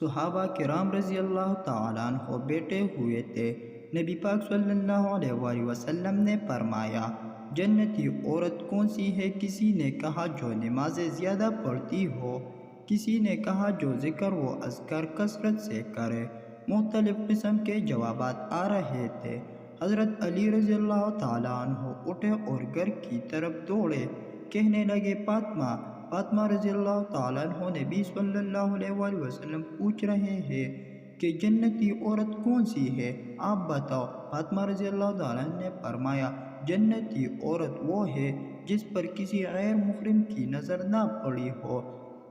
صحابہ کرام رضی اللہ تعالیٰ عنہ بیٹھے ہوئے تھے۔ نبی پاک صلی اللہ علیہ وآلہ وسلم نے فرمایا، جنتی عورت کون سی ہے؟ کسی نے کہا جو نمازیں زیادہ پڑھتی ہو، کسی نے کہا جو ذکر و اذکار کثرت سے کرے۔ مختلف قسم کے جوابات آ رہے تھے۔ حضرت علی رضی اللہ تعالیٰ عنہ اٹھے اور گھر کی طرف دوڑے، کہنے لگے، فاطمہ رضی اللہ تعالیٰ عنہ نبی صلی اللہ علیہ وآلہ وسلم پوچھ رہے ہیں کہ جنتی عورت کون سی ہے، آپ بتاؤ۔ فاطمہ رضی اللہ تعالیٰ عنہ نے فرمایا، جنتی عورت وہ ہے جس پر کسی غیر محرم کی نظر نہ پڑی ہو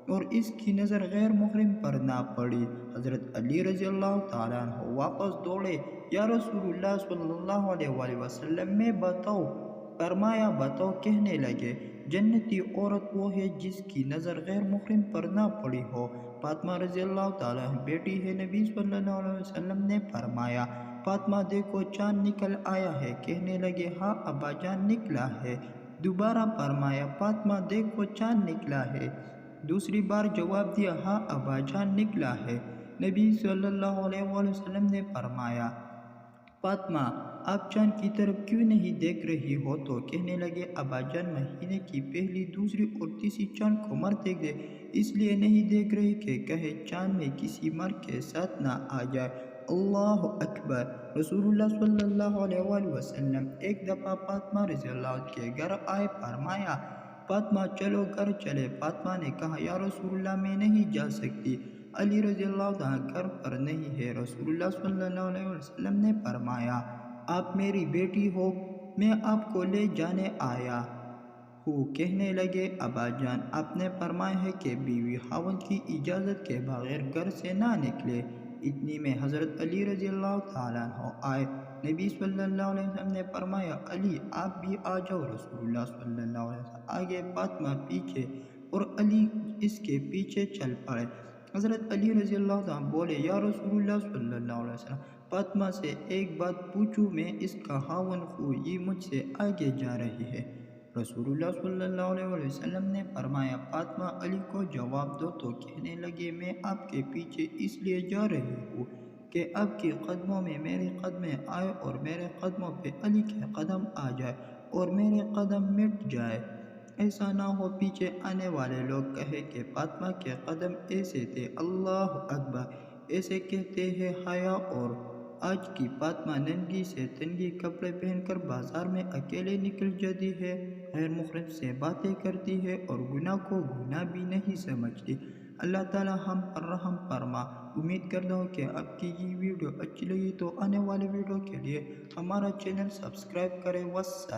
اور اس کی نظر غیر محرم پر نہ پڑی۔ حضرت علی رضی اللہ تعالیٰ عنہ واپس دوڑے، یا رسول اللہ صلی اللہ علیہ وآلہ وسلم میں بتاؤ۔ فرمایا، بتاؤ۔ کہنے لگے، جنتی عورت وہ ہے جس کی نظر غیر محرم پر نہ پڑی ہو۔ فاطمہ رضی اللہ تعالیٰ عنہ بیٹی ہے۔ نبی صلی اللہ علیہ وسلم نے فرمایا، فاطمہ دیکھو چاند نکل آیا ہے۔ کہنے لگے، ہاں ابا جان نکلا ہے۔ دوبارہ فرمایا، فاطمہ دیکھو چاند نکلا ہے۔ دوسری بار جواب دیا، ہاں ابا جان نکلا ہے۔ نبی صلی اللہ علیہ وآلہ وسلم نے فرمایا، فاطمہ آپ چاند کی طرف کیوں نہیں دیکھ رہی ہو؟ تو کہنے لگے، ابا جان مہینے کی پہلی، دوسری اور تیسری چاند کو مرتے گئے، اس لیے نہیں دیکھ رہی کہ کہیں چاند میں کسی مرد کے ساتھ نہ آ جائے۔ اللہ اکبر۔ رسول اللہ صلی اللہ علیہ وآلہ وسلم ایک دفعہ فاطمہ رضی اللہ عنہ کے گھر آئے۔ فرمایا، فاطمہ چلو گھر چلے۔ فاطمہ نے کہا، یا رسول اللہ میں نہیں جا سکتی، علی رضی اللہ عنہ گھر پر نہیں ہے۔ رسول اللہ صلی اللہ علیہ وسلم نے فرمایا، آپ میری بیٹی ہو، میں آپ کو لے جانے آیا ہوں۔ کہنے لگے، ابا جان آپ نے فرمایا ہے کہ بیوی خاوند کی اجازت کے بغیر گھر سے نہ نکلے۔ اتنی میں حضرت علی رضی اللہ تعالیٰ عنہ آئے۔ نبی صلی اللہ علیہ وسلم نے فرمایا، علی آپ بھی آ جاؤ۔ رسول اللہ صلی اللہ علیہ وسلم آگے، فاطمہ پیچھے اور علی اس کے پیچھے چل پڑے۔ حضرت علی رضی اللہ عنہ بولے، یا رسول اللہ صلی اللہ علیہ وسلم، فاطمہ سے ایک بات پوچھوں میں؟ اس کا خاوند ہوں، یہ مجھ سے آگے جا رہی ہے۔ رسول اللہ صلی اللہ علیہ وسلم نے فرمایا، فاطمہ علی کو جواب دو۔ تو کہنے لگے، میں آپ کے پیچھے اس لیے جا رہی ہوں کہ آپ کے قدموں میں میرے قدمیں آئے اور میرے قدموں پہ علی کے قدم آ جائے اور میرے قدم مٹ جائے۔ ایسا نہ ہو پیچھے آنے والے لوگ کہیں کہ فاطمہ کے قدم ایسے تھے۔ اللہ اکبر۔ ایسے کہتے ہیں حیا، اور آج کی فاطمہ ننگی سے تنگی کپڑے پہن کر بازار میں اکیلے نکل جاتی ہے، غیر محرم سے باتیں کرتی ہے اور گناہ کو گناہ بھی نہیں سمجھتی۔ اللہ تعالی ہم پر رحم فرما۔ امید کرتا ہوں کہ آپ کی یہ ویڈیو اچھی لگی تو آنے والے ویڈیو کے لیے ہمارا چینل سبسکرائب کریں۔ والسلام۔